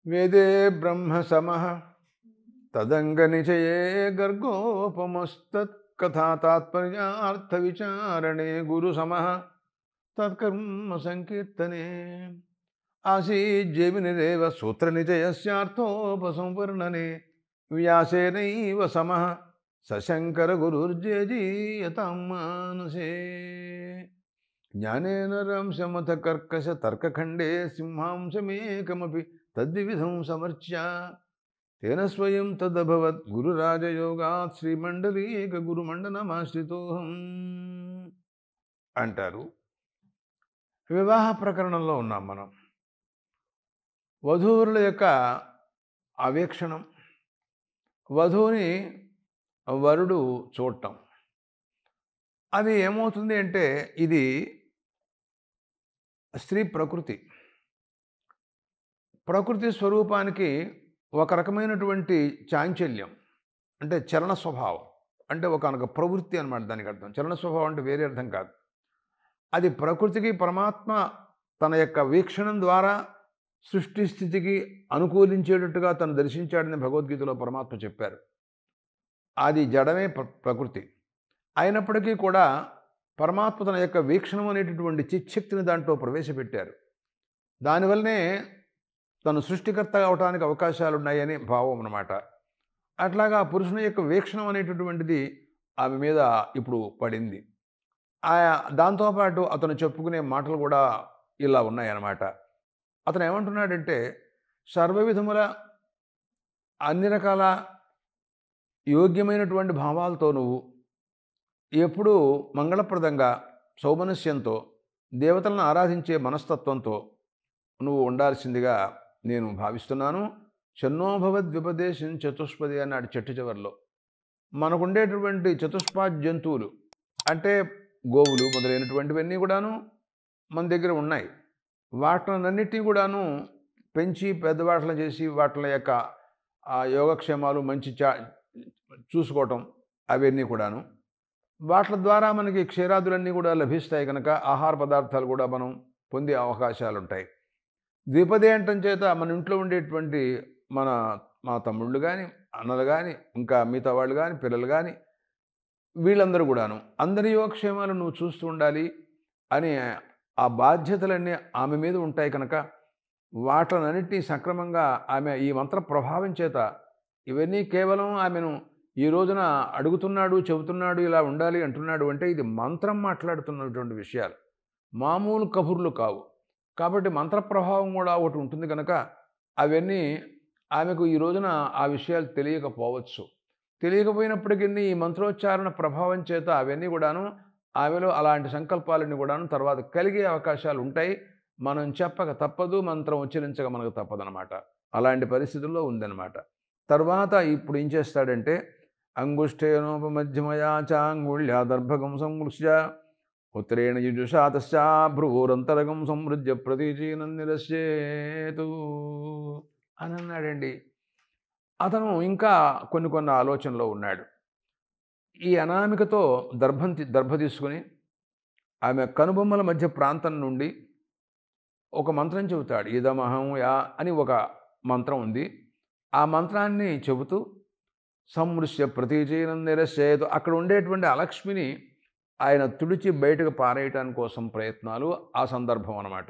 వేదే బ్రహ్మ సమః తదంగ నిచయే గర్గోపమస్తత్కథా తాత్పర్యార్థ విచారణే గురు సమః తత్కర్మ సంకీర్తనే ఆసీజ్జేమినిరేవ సూత్ర నిచయస్యార్థోపసంవర్ణనే వ్యాసేనైవ సమః సశంకర గురుర్జేజీయతాం మానసే జ్ఞానేన రంశమథ కర్కశ తర్కఖండే సింహాంశమేకమపి తద్విధం సమర్చ్య తేన స్వయం తదభవత్ గురురాజయోగాత్ శ్రీమండలీక గురుమండనమాశ్రితోహం అంటారు. వివాహ ప్రకరణంలో ఉన్నాం మనం. వధూవరుల యొక్క అవేక్షణం, వధువుని వరుడు చూడటం, అది ఏమవుతుంది అంటే ఇది స్త్రీ ప్రకృతి స్వరూపానికి ఒక రకమైనటువంటి చాంచల్యం, అంటే చలన స్వభావం, అంటే ఒకనొక ప్రవృత్తి అనమాట. దానికి అర్థం చలన స్వభావం అంటే వేరే అర్థం కాదు. అది ప్రకృతికి పరమాత్మ తన యొక్క వీక్షణం ద్వారా సృష్టి స్థితికి అనుకూలించేటట్టుగా తను దర్శించాడని భగవద్గీతలో పరమాత్మ చెప్పారు. అది జడమే ప్రకృతి అయినప్పటికీ కూడా పరమాత్మ తన యొక్క వీక్షణం అనేటటువంటి చిచ్చక్తిని దాంట్లో ప్రవేశపెట్టారు. దానివల్లనే తను సృష్టికర్త అవడానికి అవకాశాలు ఉన్నాయని భావం అన్నమాట. అట్లాగా పురుషుని యొక్క వీక్షణం అనేటటువంటిది ఆమె మీద ఇప్పుడు పడింది. దాంతోపాటు అతను చెప్పుకునే మాటలు కూడా ఇలా ఉన్నాయన్నమాట. అతను ఏమంటున్నాడంటే, సర్వవిధముల అన్ని రకాల యోగ్యమైనటువంటి భావాలతో నువ్వు ఎప్పుడూ మంగళప్రదంగా సౌమనస్యంతో దేవతలను ఆరాధించే మనస్తత్వంతో నువ్వు ఉండాల్సిందిగా నేను భావిస్తున్నాను. షణ్ణోభవద్వ్యుపదేశం చతుష్పది అన్నాడు చెట్టు చివరిలో. మనకుండేటువంటి చతుష్పాద్ జంతువులు అంటే గోవులు మొదలైనటువంటివన్నీ కూడాను మన దగ్గర ఉన్నాయి. వాటినన్నిటినీ కూడాను పెంచి పెద్దవాట్లను చేసి వాటి యొక్క యోగక్షేమాలు మంచి చూసుకోవటం అవన్నీ కూడాను వాటి ద్వారా మనకి క్షీరాదులన్నీ కూడా లభిస్తాయి. కనుక ఆహార పదార్థాలు కూడా మనం పొందే అవకాశాలు ఉంటాయి. ద్విపదే అంటం చేత మన ఇంట్లో ఉండేటువంటి మా తమ్ముళ్ళు కానీ, అన్నలు కానీ, ఇంకా మిగతా వాళ్ళు కానీ, పిల్లలు కానీ, వీళ్ళందరూ కూడాను అందరి యోగక్షేమాలు నువ్వు చూస్తూ ఉండాలి అని ఆ బాధ్యతలన్నీ ఆమె మీద ఉంటాయి. కనుక వాటినన్నిటినీ సక్రమంగా ఆమె ఈ మంత్ర ప్రభావం చేత ఇవన్నీ కేవలం ఆమెను ఈ రోజున అడుగుతున్నాడు, చెబుతున్నాడు, ఇలా ఉండాలి అంటున్నాడు అంటే ఇది మంత్రం మాట్లాడుతున్నటువంటి విషయాలు, మామూలు కబుర్లు కావు. కాబట్టి మంత్ర ప్రభావం కూడా ఒకటి ఉంటుంది కనుక అవన్నీ ఆమెకు ఈ రోజున ఆ విషయాలు తెలియకపోవచ్చు. తెలియకపోయినప్పటికీ ఈ మంత్రోచ్చారణ ప్రభావం చేత అవన్నీ కూడాను ఆమెలో అలాంటి సంకల్పాలన్నీ కూడాను తర్వాత కలిగే అవకాశాలు ఉంటాయి. మనం చెప్పక తప్పదు, మంత్రం ఉచ్చరించక మనకు తప్పదనమాట. అలాంటి పరిస్థితుల్లో ఉందన్నమాట. తర్వాత ఇప్పుడు ఏం చేస్తాడంటే, అంగుష్ఠేనోపమధ్యమయా చాంగుళ్యాదర్భకం సంవృష్య ఉత్తరేణ యుజుషాతశ్చ భ్రువోరంతరకం సమృజ్య ప్రతీచీనం నిరస్యేతు అని అన్నాడండి. అతను ఇంకా కొన్ని ఆలోచనలో ఉన్నాడు. ఈ అనామికతో దర్భ తీసుకుని ఆమె కనుబొమ్మల మధ్య ప్రాంతం నుండి ఒక మంత్రం చెబుతాడు. ఇదమహం యా అని ఒక మంత్రం ఉంది. ఆ మంత్రాన్ని చెబుతూ సంవృష్య ప్రతీచీనం నిరస్యేతు అక్కడ ఉండేటువంటి అలక్ష్మిని ఆయన తుడిచి బయటకు పారేయటానికి కోసం ప్రయత్నాలు ఆ సందర్భం అన్నమాట.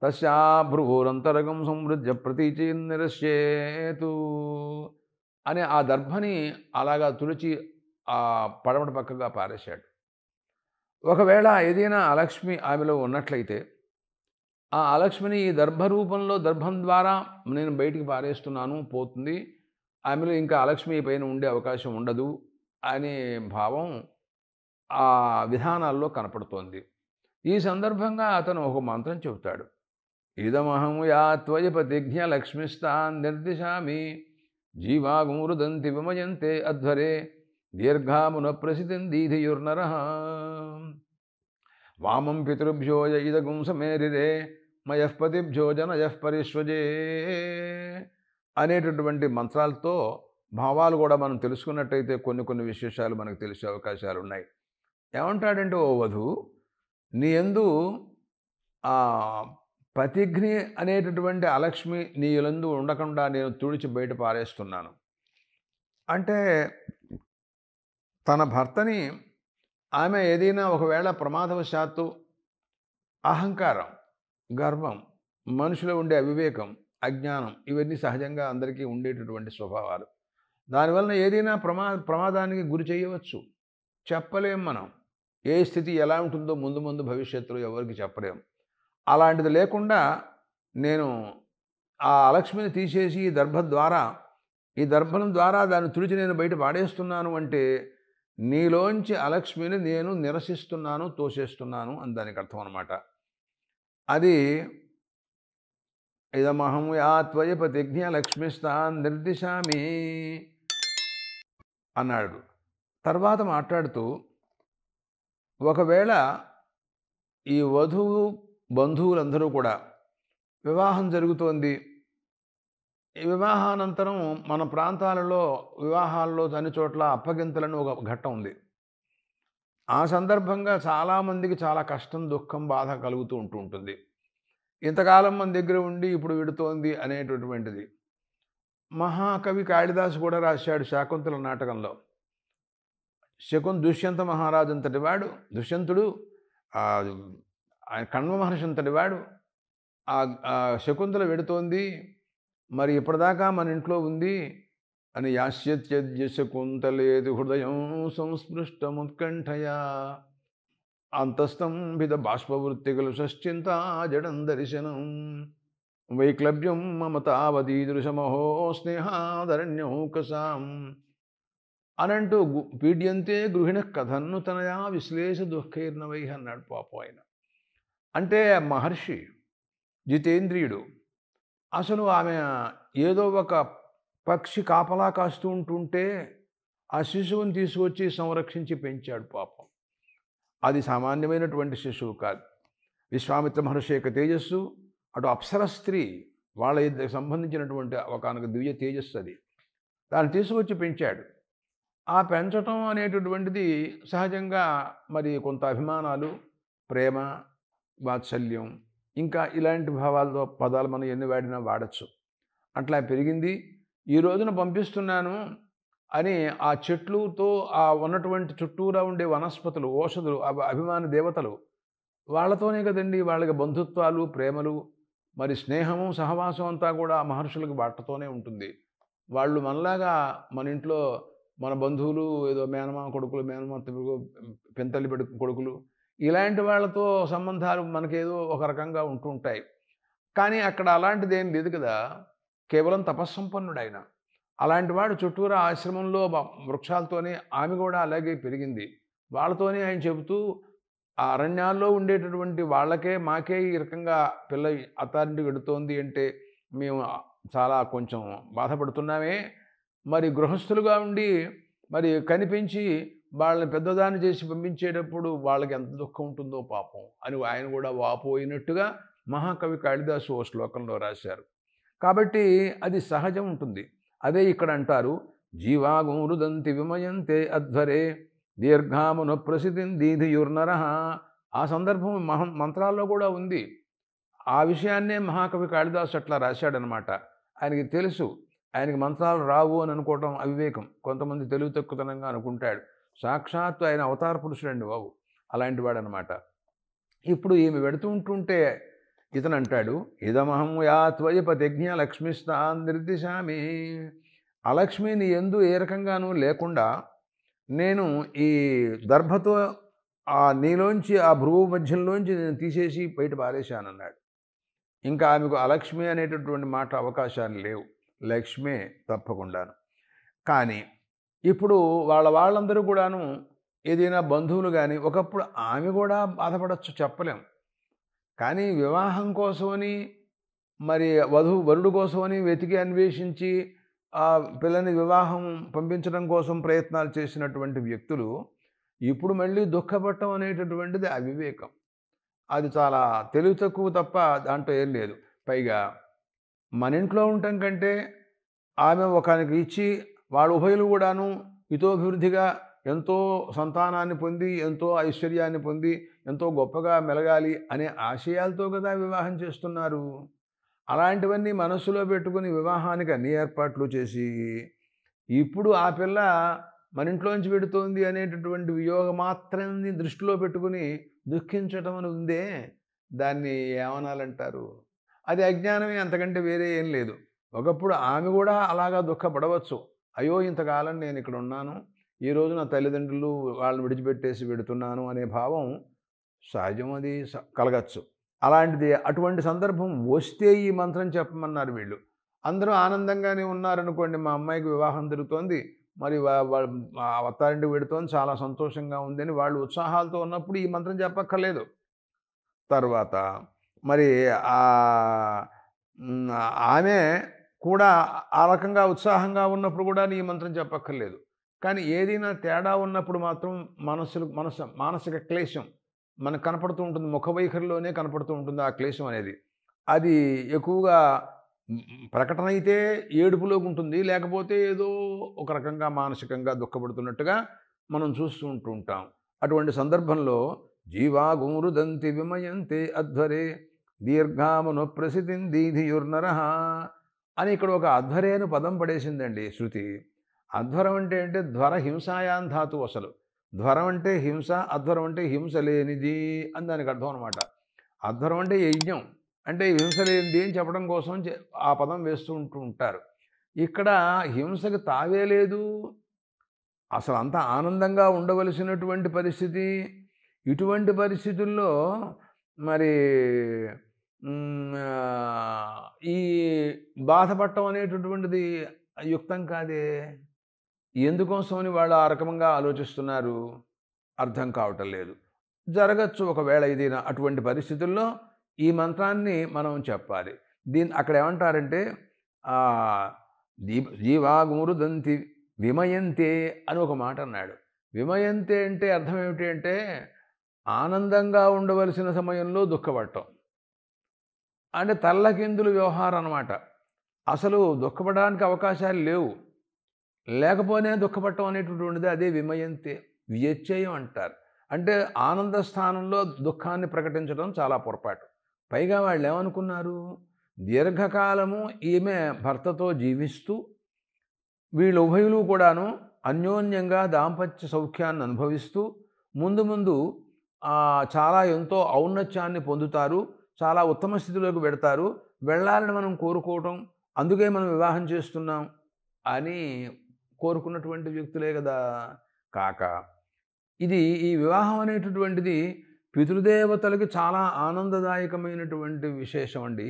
తస్యా భ్రువోరంతరకం సమృజ్య ప్రతీచీనం నిరస్యేతు అని ఆ దర్భని అలాగా తుడిచి ఆ పడమటి పక్కగా పారేశాడు. ఒకవేళ ఏదైనా అలక్ష్మి ఆమెలో ఉన్నట్లయితే ఆ అలక్ష్మిని ఈ దర్భరూపంలో దర్భం ద్వారా నేను బయటికి పారేస్తున్నాను, పోతుంది, ఆమెలో ఇంకా అలక్ష్మి పైన ఉండే అవకాశం ఉండదు అనే భావం ఆ విధానాల్లో కనపడుతోంది. ఈ సందర్భంగా అతను ఒక మంత్రం చెబుతాడు. ఇదమహం యా త్వయ ప్రతిజ్ఞ లక్ష్మిస్తాన్ నిర్దిశామి జీవాగుమృదంతి విమయంతే అధ్వరే దీర్ఘామున ప్రసిద్ధిం దీధియుర్నర వామం పితృభ్యో ఇదగుం సమేరిరే మయఃపతిభ్యో జనయః పరిష్వజే అనేటటువంటి మంత్రాలతో భావాలు కూడా మనం తెలుసుకున్నట్టయితే కొన్ని విశేషాలు మనకు తెలిసే అవకాశాలు ఉన్నాయి. ఏమంటాడంటే, ఓ వధు, నీ యందు పతిఘ్ని అనేటటువంటి అలక్ష్మి నీ యందు ఉండకుండా నేను తుడిచి బయట పారేస్తున్నాను. అంటే తన భర్తని ఆమె ఏదైనా ఒకవేళ ప్రమాదవశాత్తు అహంకారం, గర్వం, మనిషిలో ఉండే అవివేకం, అజ్ఞానం ఇవన్నీ సహజంగా అందరికీ ఉండేటటువంటి స్వభావాలు. దానివలన ఏదైనా ప్రమాదానికి గురి చేయవచ్చు. చెప్పలేం మనం. ఏ స్థితి ఎలా ఉంటుందో ముందు ముందు భవిష్యత్తులో ఎవరికి చెప్పలేం. అలాంటిది లేకుండా నేను ఆ అలక్ష్మిని తీసేసి ఈ దర్భం ద్వారా దాన్ని తుడిచి నేను బయట పాడేస్తున్నాను అంటే నీలోంచి అలక్ష్మిని నేను నిరసిస్తున్నాను, తోసేస్తున్నాను అని దానికి అర్థం అన్నమాట. అది ఇదమహం యా త్వయ ప్రతిజ్ఞ లక్ష్మిస్తాన్ నిర్దిశామి అన్నాడు. తర్వాత మాట్లాడుతూ ఒకవేళ ఈ వధువు బంధువులందరూ కూడా వివాహం జరుగుతోంది. ఈ వివాహానంతరం మన ప్రాంతాలలో వివాహాల్లో అన్ని చోట్ల అప్పగింతలను ఒక ఘట్టం ఉంది. ఆ సందర్భంగా చాలామందికి చాలా కష్టం, దుఃఖం, బాధ కలుగుతూ ఉంటుంది. ఇంతకాలం మన దగ్గర ఉండి ఇప్పుడు విడుతోంది అనేటటువంటిది. మహాకవి కాళిదాసు కూడా రాశాడు శాకుంతల నాటకంలో. దుష్యంత మహారాజు అంతటి వాడు, దుష్యంతుడు కణ్వ మహర్షి అంతటి వాడు. ఆ శకుంతల వెడుతోంది, మరి ఇప్పటిదాకా మన ఇంట్లో ఉంది అని యాస్యత్యజ్య శకుంతలేది హృదయం సంస్పృష్టముత్కంఠయా అంతస్తంభిత బాష్పవృత్తికలు షశ్చింతా జడం దర్శనం వైక్లభ్యం మమతావదీదృశమహో స్నేహాదరణ్యౌకసాం అనంటూ పీడ్యంతే గృహిణ కథన్ను తనయా విశ్లేష దుఃఖైర్నవై అన్నాడు పాపం ఆయన. అంటే మహర్షి జితేంద్రియుడు. అసలు ఆమె ఏదో ఒక పక్షి కాపలా కాస్తూ ఉంటుంటే ఆ శిశువుని తీసుకొచ్చి సంరక్షించి పెంచాడు పాపం. అది సామాన్యమైనటువంటి శిశువు కాదు. విశ్వామిత్ర మహర్షి యొక్క తేజస్సు, అటు అప్సర స్త్రీ వాళ్ళ ఇద్దరికి సంబంధించినటువంటి ఒకనొక దివ్య తేజస్సు అది. దాన్ని తీసుకొచ్చి పెంచాడు. ఆ పెంచటం అనేటటువంటిది సహజంగా మరి కొంత అభిమానాలు, ప్రేమ, వాత్సల్యం, ఇంకా ఇలాంటి భావాలతో పదాలు మనం ఎన్ని వాడినా వాడచ్చు. అట్లా పెరిగింది. ఈ రోజున పంపిస్తున్నాను అని ఆ చెట్లుతో ఆ ఉన్నటువంటి చుట్టూరా ఉండే వనస్పతులు, ఓషధులు, అభిమాన దేవతలు వాళ్ళతోనే కదండి వాళ్ళకి బంధుత్వాలు, ప్రేమలు, మరి స్నేహము, సహవాసం అంతా కూడా మహర్షులకు వాటితోనే ఉంటుంది. వాళ్ళు మనలాగా మన ఇంట్లో మన బంధువులు ఏదో మేనమామ కొడుకులు, మేనమామ పెంతల్లి కొడుకులు ఇలాంటి వాళ్ళతో సంబంధాలు మనకేదో ఒక రకంగా ఉంటుంటాయి. కానీ అక్కడ అలాంటిది ఏం లేదు కదా. కేవలం తపస్సంపన్నుడు ఆయన. అలాంటి వాడు చుట్టూరా ఆశ్రమంలో వృక్షాలతోనే ఆమె కూడా అలాగే పెరిగింది. వాళ్ళతోనే ఆయన చెబుతూ ఆ అరణ్యాల్లో ఉండేటటువంటి వాళ్ళకే మాకే ఈ రకంగా పిల్ల అత్తారింటికి వెడుతోంది అంటే మేము చాలా కొంచెం బాధపడుతున్నామే. మరి గృహస్థులుగా ఉండి మరి కనిపించి వాళ్ళని పెద్దదాన్ని చేసి పంపించేటప్పుడు వాళ్ళకి ఎంత దుఃఖం ఉంటుందో పాపం అని ఆయన కూడా వాపోయినట్టుగా మహాకవి కాళిదాసు ఓ శ్లోకంలో రాశారు. కాబట్టి అది సహజం ఉంటుంది. అదే ఇక్కడ అంటారు, జీవాగం రుదంతి విమయంతే అధ్వరే దీర్ఘామున ప్రసిద్ధిం దీధియుర్నర. ఆ సందర్భం మంత్రాల్లో కూడా ఉంది. ఆ విషయాన్నే మహాకవి కాళిదాసు అట్లా రాశాడనమాట. ఆయనకి తెలుసు, ఆయనకి మంత్రాలు రావు అని అనుకోవటం అవివేకం. కొంతమంది తెలివి తక్కువతనంగా అనుకుంటాడు. సాక్షాత్తు ఆయన అవతార పురుషుడండి బాబు, అలాంటి వాడు అనమాట. ఇప్పుడు ఈమె వెడుతూ ఉంటుంటే ఇతను అంటాడు, ఇదమహం యా త్వయ ప్రతిజ్ఞ లక్ష్మిస్తాన్ నిర్దిశామి. అలక్ష్మి నీ యందు ఏ రకంగానూ లేకుండా నేను ఈ దర్భతో ఆ నీలోంచి ఆ భ్రువు మధ్యంలోంచి నేను తీసేసి బయట పారేశానన్నాడు. ఇంకా ఆమెకు అలక్ష్మి అనేటటువంటి మాట అవకాశాలు లేవు. లక్ష్మే తప్పకుండాను. కానీ ఇప్పుడు వాళ్ళందరూ కూడాను ఏదైనా బంధువులు కానీ ఒకప్పుడు ఆమె కూడా బాధపడచ్చు, చెప్పలేం. కానీ వివాహం కోసమని మరి వరుడు కోసమని వెతికి అన్వేషించి ఆ పిల్లని వివాహం పంపించడం కోసం ప్రయత్నాలు చేసినటువంటి వ్యక్తులు ఇప్పుడు మళ్ళీ దుఃఖపడటం అనేటటువంటిది అవివేకం. అది చాలా తెలివి తక్కువ తప్ప దాంట్లో ఏం లేదు. పైగా మన ఇంట్లో ఉండటం కంటే ఆమె ఒకనికి ఇచ్చి వాళ్ళ ఉభయులు కూడాను హితోభివృద్ధిగా ఎంతో సంతానాన్ని పొంది, ఎంతో ఐశ్వర్యాన్ని పొంది, ఎంతో గొప్పగా మెలగాలి అనే ఆశయాలతో కదా వివాహం చేస్తున్నారు. అలాంటివన్నీ మనస్సులో పెట్టుకుని వివాహానికి అన్ని ఏర్పాట్లు చేసి, ఇప్పుడు ఆ పిల్ల మన ఇంట్లోంచి వెడుతోంది అనేటటువంటి వియోగ మాత్రాన్ని దృష్టిలో పెట్టుకుని దుఃఖించటం అని ఉందే, దాన్ని ఏమనాలంటారు? అది అజ్ఞానమే, అంతకంటే వేరే ఏం లేదు. ఒకప్పుడు ఆమె కూడా అలాగా దుఃఖపడవచ్చు. అయ్యో! ఇంతకాలం నేను ఇక్కడ ఉన్నాను. ఈరోజు నా తల్లిదండ్రులు వాళ్ళని విడిచిపెట్టేసి వెడుతున్నాను అనే భావం సహజం, అది కలగచ్చు. అలాంటిది అటువంటి సందర్భం వస్తే ఈ మంత్రం చెప్పమన్నారు వీళ్ళు. అందరూ ఆనందంగానే ఉన్నారనుకోండి, మా అమ్మాయికి వివాహం జరుగుతోంది, మరి అత్తారింటికి వెడుతోంది, చాలా సంతోషంగా ఉందని వాళ్ళు ఉత్సాహాలతో ఉన్నప్పుడు ఈ మంత్రం చెప్పక్కర్లేదు. తర్వాత మరి ఆమె కూడా ఆ రకంగా ఉత్సాహంగా ఉన్నప్పుడు కూడా ఈ మంత్రం చెప్పక్కర్లేదు. కానీ ఏదైనా తేడా ఉన్నప్పుడు మాత్రం మానసిక క్లేశం మనకు కనపడుతూ ఉంటుంది. ముఖ వైఖరిలోనే కనపడుతూ ఉంటుంది ఆ క్లేశం అనేది. అది ఎక్కువగా ప్రకటన అయితే ఏడుపులోకి ఉంటుంది, లేకపోతే ఏదో ఒక రకంగా మానసికంగా దుఃఖపడుతున్నట్టుగా మనం చూస్తూ ఉంటాం. అటువంటి సందర్భంలో జీవాగుమృదంతి విమయంతే అధ్వరే దీర్ఘామను ప్రసిద్ధిందీధియుర్నరః అని ఇక్కడ ఒక అధ్వరే అని పదం పడేసిందండి శృతి. అధ్వరం అంటే ధ్వర హింసాయాన్ ధాతువు అసలు. ధ్వరం అంటే హింస, అధ్వరం అంటే హింస లేనిది అని దానికి అర్థం అనమాట. అధ్వరం అంటే యజ్ఞం, అంటే హింస లేనిది అని చెప్పడం కోసం ఆ పదం వేస్తూ ఉంటారు. ఇక్కడ హింసకు తావే లేదు, అసలు అంతా ఆనందంగా ఉండవలసినటువంటి పరిస్థితి. ఇటువంటి పరిస్థితుల్లో మరి ఈ బాధపడటం అనేటటువంటిది యుక్తం కాదే. ఎందుకోసమని వాళ్ళు ఆ రకంగా ఆలోచిస్తున్నారు అర్థం కావటం లేదు. జరగచ్చు ఒకవేళ ఏదైనా అటువంటి పరిస్థితుల్లో ఈ మంత్రాన్ని మనం చెప్పాలి. అక్కడ ఏమంటారంటే జీవాగుమృదంతి విమయంతే అని ఒక మాట అన్నాడు. విమయంతే అంటే అర్థం ఏమిటి అంటే ఆనందంగా ఉండవలసిన సమయంలో దుఃఖపడటం, అంటే తల్లకిందులు వ్యవహారం అన్నమాట. అసలు దుఃఖపడడానికి అవకాశాలు లేవు, లేకపోతే దుఃఖపడటం అనేటటువంటిది అదే విమయంతే, వ్యత్యయం అంటారు. అంటే ఆనంద స్థానంలో దుఃఖాన్ని ప్రకటించడం చాలా పొరపాటు. పైగా వాళ్ళు ఏమనుకున్నారు, దీర్ఘకాలము ఈమె భర్తతో జీవిస్తూ వీళ్ళు ఉభయులు కూడాను అన్యోన్యంగా దాంపత్య సౌఖ్యాన్ని అనుభవిస్తూ ముందు ముందు చాలా ఎంతో ఔన్నత్యాన్ని పొందుతారు, చాలా ఉత్తమ స్థితిలోకి వెడతారు, వెళ్ళాలని మనం కోరుకోవటం, అందుకే మనం వివాహం చేస్తున్నాం అని కోరుకున్నటువంటి వ్యక్తులే కదా. కాక ఈ వివాహం అనేటటువంటిది పితృదేవతలకి చాలా ఆనందదాయకమైనటువంటి విశేషం అండి.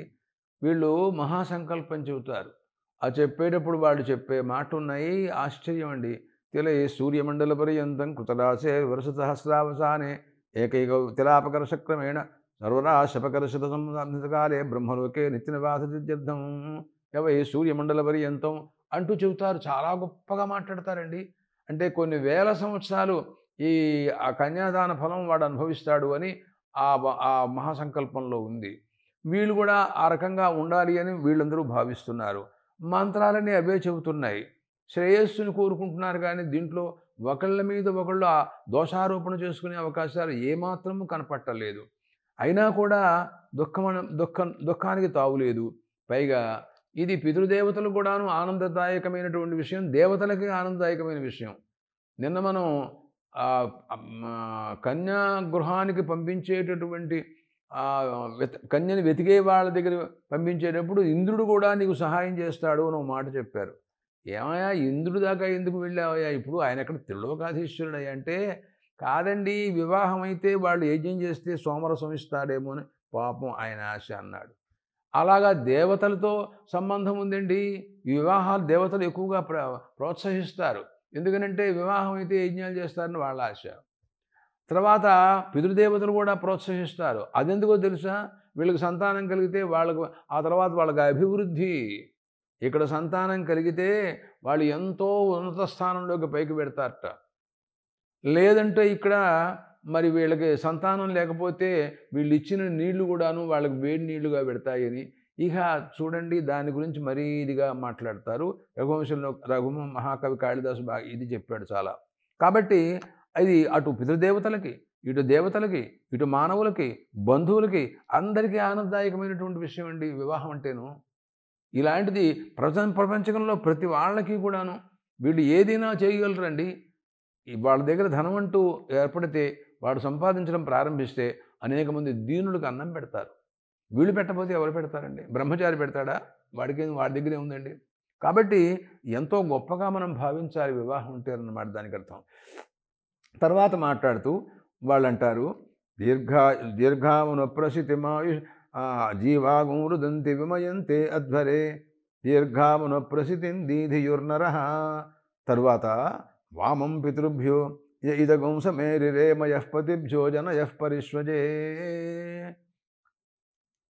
వీళ్ళు మహాసంకల్పం చెబుతారు. ఆ చెప్పేటప్పుడు వాళ్ళు చెప్పే మాట ఉన్నాయి, ఆశ్చర్యం అండి. తిలే సూర్యమండల పర్యంతం కృతరాశే వరుససహస్రావసానే ఏకైక తిలాపకర్షక్రమేణ సర్వరాశపకర్షత సంకాలే బ్రహ్మలోకే నిత్యనివాససిద్ధ్యర్థం యవై సూర్యమండల పర్యంతం అంటూ చెబుతారు. చాలా గొప్పగా మాట్లాడతారండి. అంటే కొన్ని వేల సంవత్సరాలు ఆ కన్యాదాన ఫలం వాడు అనుభవిస్తాడు అని ఆ మహాసంకల్పంలో ఉంది. వీళ్ళు కూడా ఆ రకంగా ఉండాలి అని వీళ్ళందరూ భావిస్తున్నారు. మంత్రాలన్నీ అవే చెబుతున్నాయి, శ్రేయస్సుని కోరుకుంటున్నారు. కానీ దీంట్లో ఒకళ్ళ మీద ఒకళ్ళు దోషారోపణ చేసుకునే అవకాశాలు ఏమాత్రము కనపట్టలేదు. అయినా కూడా దుఃఖానికి తావులేదు. పైగా ఇది పితృదేవతలు కూడాను ఆనందదాయకమైనటువంటి విషయం, దేవతలకి ఆనందదాయకమైన విషయం. నిన్న మనం కన్యా గృహానికి పంపించేటటువంటి కన్యని వెతికే వాళ్ళ దగ్గర పంపించేటప్పుడు ఇంద్రుడు కూడా నీకు సహాయం చేస్తాడు అని ఒక మాట చెప్పారు. ఏమయ్యా ఇంద్రుడి దాకా ఎందుకు వెళ్ళావయ్యా, ఇప్పుడు ఆయన ఎక్కడ త్రిలోకాధీశ్వరుడయ్యా అంటే, కాదండి వివాహం అయితే వాళ్ళు యజ్ఞం చేస్తే సోమరసం ఇస్తాడేమో అని పాపం ఆయన ఆశ అన్నాడు. అలాగా దేవతలతో సంబంధం ఉందండి. ఈ వివాహాలు దేవతలు ఎక్కువగా ప్రోత్సహిస్తారు. ఎందుకనంటే వివాహం అయితే యజ్ఞాలు చేస్తారని వాళ్ళ ఆశ. తర్వాత పితృదేవతలు కూడా ప్రోత్సహిస్తారు. అదెందుకో తెలుసా, వీళ్ళకి సంతానం కలిగితే ఆ తర్వాత వాళ్ళకి అభివృద్ధి. ఇక్కడ సంతానం కలిగితే వాళ్ళు ఎంతో ఉన్నత స్థానంలోకి పైకి పెడతారట. లేదంటే ఇక్కడ మరి వీళ్ళకి సంతానం లేకపోతే వీళ్ళు ఇచ్చిన నీళ్లు కూడాను వాళ్ళకి వేడి నీళ్లుగా పెడతాయని ఇక చూడండి, దాని గురించి మరీ ఇదిగా మాట్లాడతారు. రఘువంశంలో మహాకవి కాళిదాసు బాగా ఇది చెప్పాడు చాలా. కాబట్టి అది అటు పితృదేవతలకి, ఇటు దేవతలకి, ఇటు మానవులకి, బంధువులకి అందరికీ ఆనందదాయకమైనటువంటి విషయం అండి వివాహం అంటేను. ఇలాంటిది ప్రపంచంలో ప్రతి వాళ్ళకి కూడాను వీళ్ళు ఏదైనా చేయగలరండి. వాళ్ళ దగ్గర ధనం అంటూ ఏర్పడితే వాడు సంపాదించడం ప్రారంభిస్తే అనేక మంది దీనులకు అన్నం పెడతారు. వీళ్ళు పెట్టకపోతే ఎవరు పెడతారండి? బ్రహ్మచారి పెడతాడా? వాడి దగ్గరే ఉందండి. కాబట్టి ఎంతో గొప్పగా మనం భావించాలి వివాహం ఉంటే అన్నమాట దానికి అర్థం. తర్వాత మాట్లాడుతూ వాళ్ళంటారు, దీర్ఘామునప్రసితిమాయు జీవాగురుదంతి విమయంతే అధ్వరే దీర్ఘామునప్రసితిం దీధియుర్నరః. తరువాత వామం పితృభ్యో ఇదగం సమేరిరే మయఃపతిభ్యో జనయః పరిష్వజే.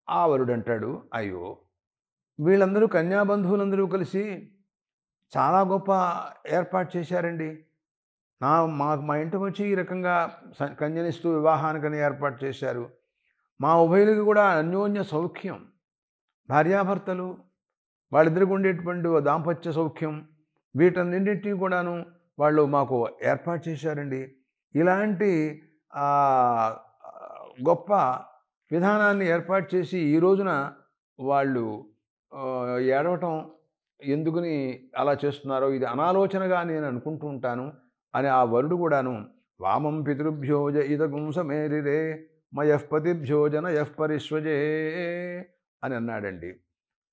ఆ వరుడంటాడు, అయ్యో వీళ్ళందరూ కన్యాబంధువులందరూ కలిసి చాలా గొప్ప ఏర్పాటు చేశారండి. మా ఇంటికి వచ్చి ఈ రకంగా కన్యనిస్తూ వివాహానికని ఏర్పాటు చేశారు. మా ఉభయులకి కూడా అన్యోన్య సౌఖ్యం, భార్యాభర్తలు వాళ్ళిద్దరికి ఉండేటువంటి దాంపత్య సౌఖ్యం, వీటన్నింటినీ కూడాను వాళ్ళు మాకు ఏర్పాటు చేశారండి. ఇలాంటి గొప్ప విధానాన్ని ఏర్పాటు చేసి ఈ రోజున వాళ్ళు ఏడవటం ఎందుకని అలా చేస్తున్నారో ఇది అనాలోచనగా నేను అనుకుంటూ ఉంటాను అని ఆ వరుడు కూడాను వామం పితృభ్యోజ ఇదగుం సమేరిరే మయఃపతిభ్యో జనయః పరిష్వజే అని అన్నాడండి.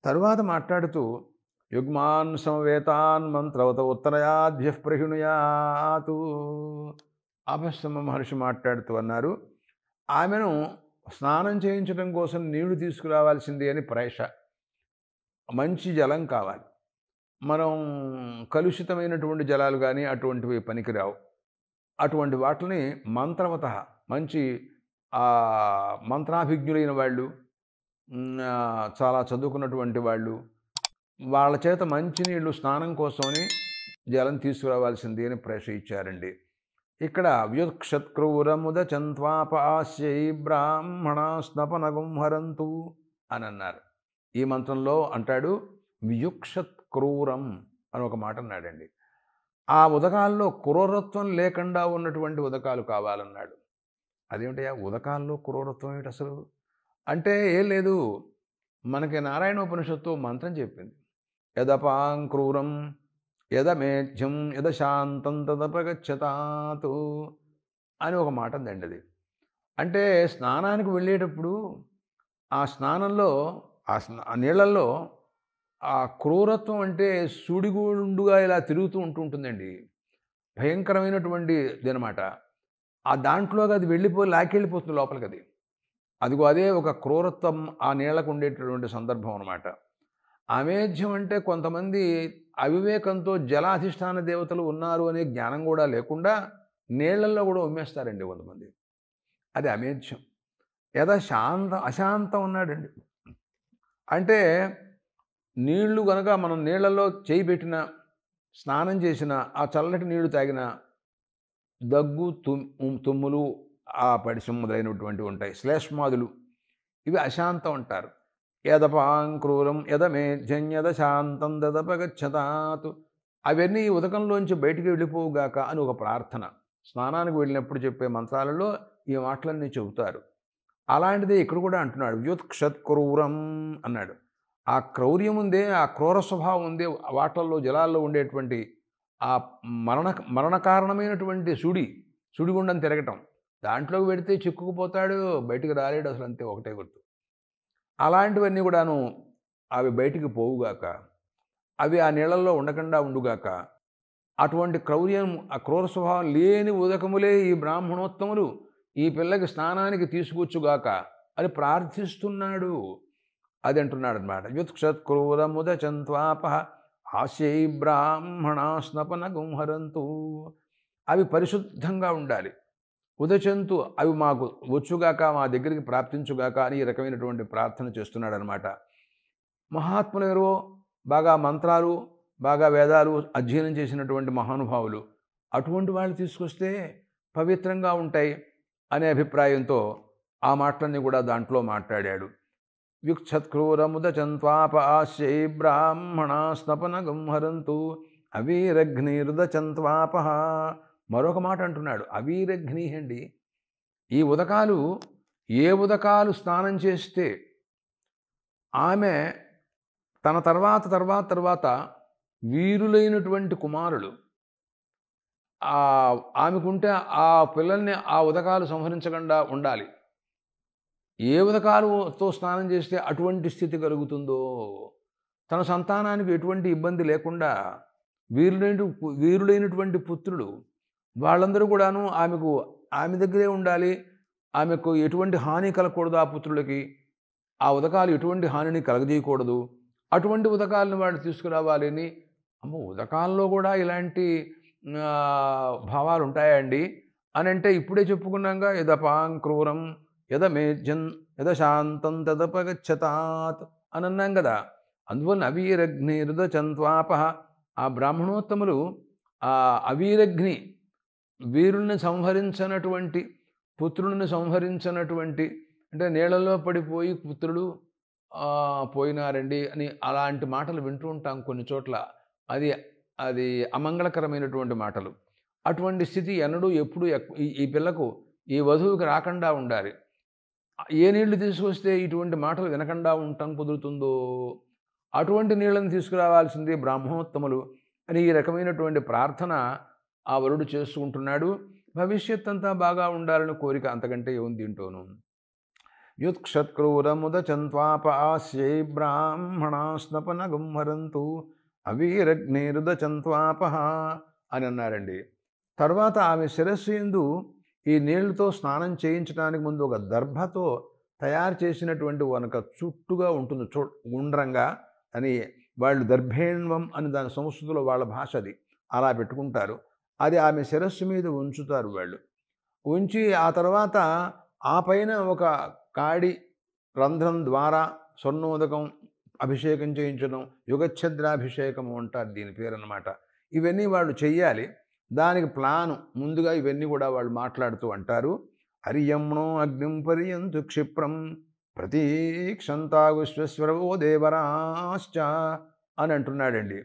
తరువాత మాట్లాడుతూ యుగ్మాన్ సమవేతాన్ మంత్రవత ఉత్తరయాద్భ్య ప్రహిణుయాతు. అపశ్రమ మహర్షి మాట్లాడుతూ అన్నారు, ఆమెను స్నానం చేయించడం కోసం నీళ్లు తీసుకురావాల్సింది అని ప్రేష. మంచి జలం కావాలి. మనం కలుషితమైనటువంటి జలాలు కానీ అటువంటివి పనికిరావు. అటువంటి వాటిని మంత్రవత మంచి మంత్రాభిజ్ఞులైన వాళ్ళు, చాలా చదువుకున్నటువంటి వాళ్ళు, వాళ్ళ చేత మంచినీళ్ళు స్నానం కోసమని జలం తీసుకురావాల్సింది అని ప్రేష ఇచ్చారండి. ఇక్కడ వ్యుత్క్షత్క్రూరముదచంత్వాపాస్యై బ్రాహ్మణ స్నపనగం హరంతు అని అన్నారు. ఈ మంత్రంలో అంటాడు వ్యుక్షత్క్రూరం అని ఒక మాట అన్నాడండి. ఆ ఉదకాల్లో క్రూరత్వం లేకుండా ఉన్నటువంటి ఉదకాలు కావాలన్నాడు. అదేమిటయ్యా ఉదకాల్లో క్రూరత్వం ఏమిటి అసలు అంటే ఏం లేదు, మనకి నారాయణోపనిషత్తు మంత్రం చెప్పింది, యదపాం క్రూరం యదమేధ్యం యదశాంతం తదపగచ్చతాతు అని ఒక మాట ఉందండి. అది అంటే స్నానానికి వెళ్ళేటప్పుడు ఆ స్నానంలో ఆ నీళ్ళల్లో ఆ క్రూరత్వం అంటే సుడిగుండుగా ఇలా తిరుగుతూ ఉంటుందండి. భయంకరమైనటువంటి దనమాట. ఆ దాంట్లోకి అది లాకెళ్ళిపోతుంది లోపలికి. అదిగో అదే ఒక క్రూరత్వం ఆ నీళ్లకు ఉండేటటువంటి సందర్భం అనమాట. అమేధ్యం అంటే కొంతమంది అవివేకంతో జలాధిష్టాన దేవతలు ఉన్నారు అనే జ్ఞానం కూడా లేకుండా నీళ్లలో కూడా ఉమ్మేస్తారండి కొంతమంది. అది అమేధ్యం. అశాంతం ఉన్నాడండి అంటే నీళ్లు కనుక మనం నీళ్లలో చేయి పెట్టినా, స్నానం చేసినా, ఆ చల్లటి నీళ్లు తాగినా దగ్గు, తుమ్ములు, ఆ పడిశం మొదలైనటువంటివి ఉంటాయి. శ్లేష్మాదులు, ఇవి అశాంతం అంటారు. యదపాం క్రూరం యదమేధ్యం యదశాంతం దదపగచ్చతాతు. అవన్నీ ఉదకంలోంచి బయటికి వెళ్ళిపోవుగాక అని ఒక ప్రార్థన స్నానానికి వెళ్ళినప్పుడు చెప్పే మంత్రాలలో ఈ మాటలన్నీ చెబుతారు. అలాంటిదే ఇక్కడ కూడా అంటున్నాడు, వ్యుత్క్షత్క్రూరం అన్నాడు. ఆ క్రౌర్యం ఉందే, ఆ క్రూర స్వభావం ఉందే వాటల్లో జలాల్లో ఉండేటువంటి ఆ మరణకారణమైనటువంటి సుడిగుండం తిరగటం, దాంట్లోకి పెడితే చిక్కుకుపోతాడు, బయటికి రాలేడు అసలు, అంతే, ఒకటే గుర్తు. అలాంటివన్నీ కూడాను అవి బయటికి పోవుగాక, అవి ఆ నీళ్ళల్లో ఉండకుండా ఉండుగాక. అటువంటి క్రౌర్యం, ఆ క్రూర స్వభావం లేని ఉదకములే ఈ బ్రాహ్మణోత్తములు ఈ పిల్లకి స్నానానికి తీసుకొచ్చుగాక అని ప్రార్థిస్తున్నాడు. అది అంటున్నాడు అనమాట. వ్యుత్క్షత్క్రూరముదచంత్వాప హాస్యై బ్రాహ్మణ స్నపనగం హరంతు. అవి పరిశుద్ధంగా ఉండాలి. ఉదచంతు, అవి మాకు వచ్చుగాక, మా దగ్గరికి ప్రాప్తించుగాక అని ఈ రకమైనటువంటి ప్రార్థన చేస్తున్నాడు అనమాట. మహాత్ములు ఎవరో బాగా మంత్రాలు, బాగా వేదాలు అధ్యయనం చేసినటువంటి మహానుభావులు, అటువంటి వాళ్ళు తీసుకొస్తే పవిత్రంగా ఉంటాయి అనే అభిప్రాయంతో ఆ మాటలన్నీ కూడా దాంట్లో మాట్లాడాడు. వ్యుక్షత్క్రూరముదచంత్వాప ఆస్యై బ్రాహ్మణ స్నపనగం హరంతు అవీరగ్నిరుదచంత్వాప మరొక మాట అంటున్నాడు, అవీరఘ్ని అండి. ఈ ఉదకాలు ఏ ఉదకాలు స్నానం చేస్తే ఆమె తన తర్వాత వీరులైనటువంటి కుమారులు ఆమెకుంటే ఆ పిల్లల్ని ఆ ఉదకాలు సంహరించకుండా ఉండాలి. ఏ ఉదకాలతో స్నానం చేస్తే అటువంటి స్థితి కలుగుతుందో, తన సంతానానికి ఎటువంటి ఇబ్బంది లేకుండా వీరులైనటువంటి పుత్రులు వాళ్ళందరూ కూడాను ఆమె దగ్గరే ఉండాలి. ఆమెకు ఎటువంటి హాని కలగకూడదు. ఆ పుత్రులకి ఆ ఉదకాలు ఎటువంటి హానిని కలగజేయకూడదు. అటువంటి ఉదకాలను వాడు తీసుకురావాలని. అమ్మో, ఉదకాల్లో కూడా ఇలాంటి భావాలు ఉంటాయండి అని అంటే ఇప్పుడే చెప్పుకున్నాగా, యదపాం క్రూరం యదమేజ్యం యదశాంతం తదపగచ్చతాత్ అని అన్నాం కదా. అందువల్ల అవీరగ్నిరుదచంత్వాప, ఆ బ్రాహ్మణోత్తములు ఆ అవీరగ్ని, వీరుల్ని సంహరించినటువంటి పుత్రులను సంహరించినటువంటి, అంటే నీళ్ళలో పడిపోయి పుత్రుడు పోయినారండి అని అలాంటి మాటలు వింటూ ఉంటాం కొన్ని చోట్ల. అది అమంగళకరమైనటువంటి మాటలు. అటువంటి స్థితి ఎన్నడూ ఎప్పుడు ఈ పిల్లకు, ఈ వధువుకి రాకుండా ఉండాలి. ఏ నీళ్లు తీసుకొస్తే ఇటువంటి మాటలు వినకుండా ఉండటం కుదురుతుందో అటువంటి నీళ్ళని తీసుకురావాల్సింది బ్రాహ్మణోత్తములు అని ఈ రకమైనటువంటి ప్రార్థన ఆ వరుడు చేసుకుంటున్నాడు. భవిష్యత్ అంతా బాగా ఉండాలని కోరిక, అంతకంటే ఏముంది దీంట్లోనూ. యుత్క్షత్క్రూరముదచంత్వాప ఆస్యై బ్రాహ్మణా స్నపనగుంహరంతు అవీరగ్నిరుదచంత్వాప అని అన్నారండి. తర్వాత ఆమె శిరస్సు యందు ఈ నీళ్లతో స్నానం చేయించడానికి ముందు ఒక దర్భతో తయారు చేసినటువంటి వనక చుట్టుగా ఉంటుంది, గుండ్రంగా అని వాళ్ళు దర్భేణ్వం అని దాని సంస్కృతిలో వాళ్ళ భాష అది అలా పెట్టుకుంటారు. అది ఆమె శిరస్సు మీద ఉంచుతారు వాళ్ళు. ఉంచి ఆ తర్వాత ఆ పైన ఒక కాడి రంధ్రం ద్వారా స్వర్ణోదకం అభిషేకం చేయించడం, యుగఛద్రాభిషేకం అంటారు దీని పేరు అన్నమాట. ఇవన్నీ వాళ్ళు చెయ్యాలి. దానికి ప్లాను ముందుగా ఇవన్నీ కూడా వాళ్ళు మాట్లాడుతూ అంటారు. హరియమ్నో అగ్నిం పర్యంతు క్షిప్రం ప్రతీక్షంతా విశ్వస్వరవో దేవరాశ్చ అని అంటున్నాడండి.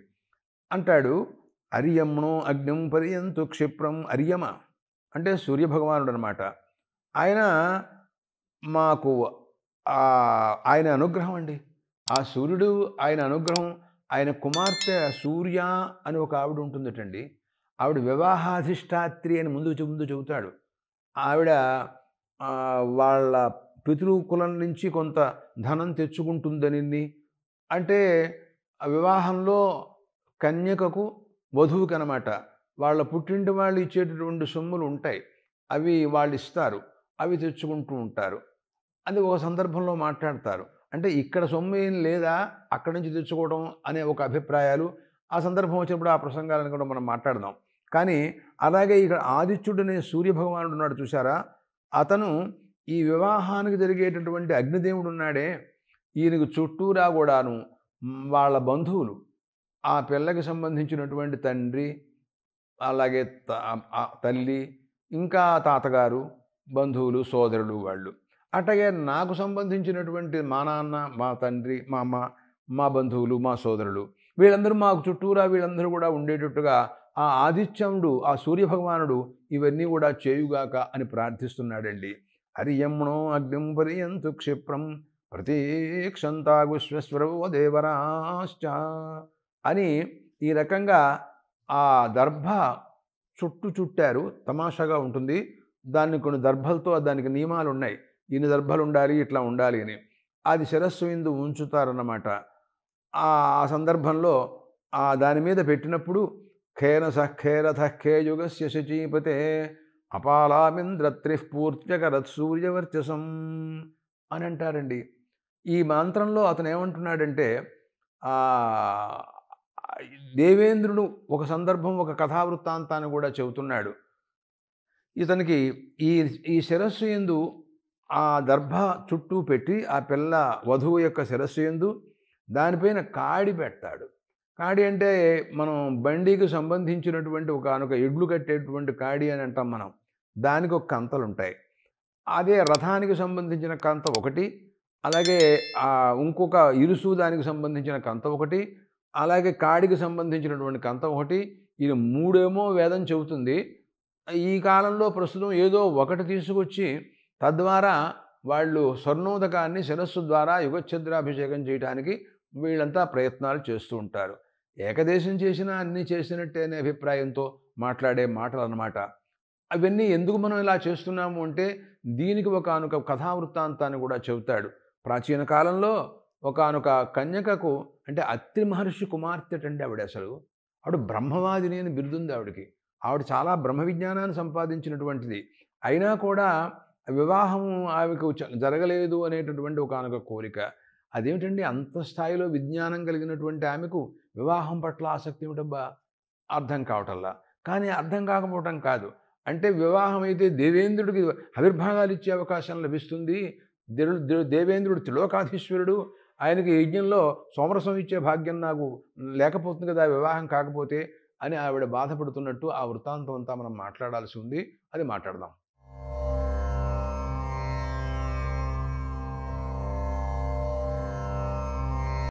అంటాడు, అరియమ్నో అగ్నిం పర్యంతు క్షిప్రం. అరియమ అంటే సూర్యభగవానుడు అనమాట. ఆయన మాకు ఆయన అనుగ్రహం అండి. ఆ సూర్యుడు ఆయన అనుగ్రహం. ఆయన కుమార్తె సూర్య అని ఒక ఆవిడ ఉంటుందటండి. ఆవిడ వివాహాధిష్టాత్రి అని ముందు చెబుతాడు. ఆవిడ వాళ్ళ పితృకులం నుంచి కొంత ధనం తెచ్చుకుంటుందని, అంటే ఆ వివాహంలో కన్యకకు వధువుకి అనమాట వాళ్ళ పుట్టింటి వాళ్ళు ఇచ్చేటటువంటి సొమ్ములు ఉంటాయి, అవి వాళ్ళు ఇస్తారు, అవి తెచ్చుకుంటూ ఉంటారు. అది ఒక సందర్భంలో మాట్లాడతారు. అంటే ఇక్కడ సొమ్ము ఏం లేదా, అక్కడి నుంచి తెచ్చుకోవడం అనే ఒక అభిప్రాయాలు ఆ సందర్భం వచ్చినప్పుడు ఆ ప్రసంగాలను కూడా మనం మాట్లాడదాం. కానీ అలాగే ఇక్కడ ఆదిత్యుడనే సూర్యభగవానుడు ఉన్నాడు చూసారా, అతను ఈ వివాహానికి జరిగేటటువంటి అగ్నిదేవుడు ఉన్నాడే, ఈయనకు చుట్టూరా కూడాను వాళ్ళ బంధువులు, ఆ పిల్లకి సంబంధించినటువంటి తండ్రి, అలాగే తల్లి, ఇంకా తాతగారు, బంధువులు, సోదరులు వాళ్ళు. అట్లాగే నాకు సంబంధించినటువంటి మా నాన్న, మా తండ్రి, మా అమ్మ, మా బంధువులు, మా సోదరులు, వీళ్ళందరూ మాకు చుట్టూరా వీళ్ళందరూ కూడా ఉండేటట్టుగా ఆ ఆదిత్యుడు, ఆ సూర్యభగవానుడు ఇవన్నీ కూడా చేయుగాక అని ప్రార్థిస్తున్నాడండి. హరియమ్నో అగ్నిం పర్యంతు క్షిప్రం ప్రతీక్షంతా విశ్వస్వరవో దేవరాశ్చ అని ఈ రకంగా ఆ దర్భ చుట్టారు. తమాషాగా ఉంటుంది. దాన్ని కొన్ని దర్భలతో దానికి నియమాలు ఉన్నాయి, ఇన్ని దర్భలు ఉండాలి, ఇట్లా ఉండాలి అని. అది శిరస్సు ఇందు ఉంచుతారన్నమాట. ఆ సందర్భంలో దాని మీద పెట్టినప్పుడు ఖేన సఖేరథ ఖేయుగస్య శచీపతే అపాలామింద్రత్రిః పూర్త్యకరత్ సూర్యవర్చసం అని అంటారండి. ఈ మంత్రంలో అతను ఏమంటున్నాడంటే, దేవేంద్రుడు ఒక సందర్భం, ఒక కథావృత్తాంతాన్ని కూడా చెబుతున్నాడు. ఇతనికి ఈ శిరస్సు యందు ఆ దర్భ చుట్టూ పెట్టి ఆ పిల్ల వధువు యొక్క శిరస్సు యందు దానిపైన కాడి పెడతాడు. కాడి అంటే మనం బండికి సంబంధించినటువంటి ఒకనొక ఎడ్లు కట్టేటువంటి కాడి అని అంటాం మనం. దానికి ఒక కంతలు ఉంటాయి. అదే రథానికి సంబంధించిన కంత ఒకటి, అలాగే ఇంకొక ఇరుసు దానికి సంబంధించిన కంత ఒకటి, అలాగే కాడికి సంబంధించినటువంటి కంత ఒకటి. ఇది మూడేమో వేదం చెబుతుంది. ఈ కాలంలో ప్రస్తుతం ఏదో ఒకటి తీసుకొచ్చి తద్వారా వాళ్ళు స్వర్ణోదకాన్ని శిరస్సు ద్వారా యుగఛద్రాభిషేకం చేయడానికి వీళ్ళంతా ప్రయత్నాలు చేస్తూ ఉంటారు. ఏకదేశం చేసినా అన్నీ చేసినట్టే అనే అభిప్రాయంతో మాట్లాడే మాటలు అన్నమాట. అవన్నీ ఎందుకు మనం ఇలా చేస్తున్నాము అంటే దీనికి ఒకానొక కథావృత్తాంతాన్ని కూడా చెబుతాడు. ప్రాచీన కాలంలో ఒకానొక కన్యకకు, అంటే అత్రి మహర్షి కుమార్తెటండి ఆవిడ. అసలు ఆవిడ బ్రహ్మవాదిని అని బిరుదుంది ఆవిడకి. ఆవిడ చాలా బ్రహ్మ విజ్ఞానాన్ని సంపాదించినటువంటిది. అయినా కూడా వివాహం ఆమెకు జరగలేదు అనేటటువంటి ఒకానొక కోరిక. అదేమిటండి అంత స్థాయిలో విజ్ఞానం కలిగినటువంటి ఆమెకు వివాహం పట్ల ఆసక్తి ఏమిటబ్బా అర్థం కావటంలా. కానీ అర్థం కాకపోవటం కాదు, అంటే వివాహం అయితే దేవేంద్రుడికి ఆవిర్భాగాలు ఇచ్చే అవకాశం లభిస్తుంది. దేవేంద్రుడు త్రిలోకాధీశ్వరుడు, ఆయనకి యజ్ఞంలో సోమరసం ఇచ్చే భాగ్యం నాకు లేకపోతుంది కదా వివాహం కాకపోతే అని ఆవిడ బాధపడుతున్నట్టు ఆ వృత్తాంతం అంతా మనం మాట్లాడాల్సి ఉంది. అది మాట్లాడదాం.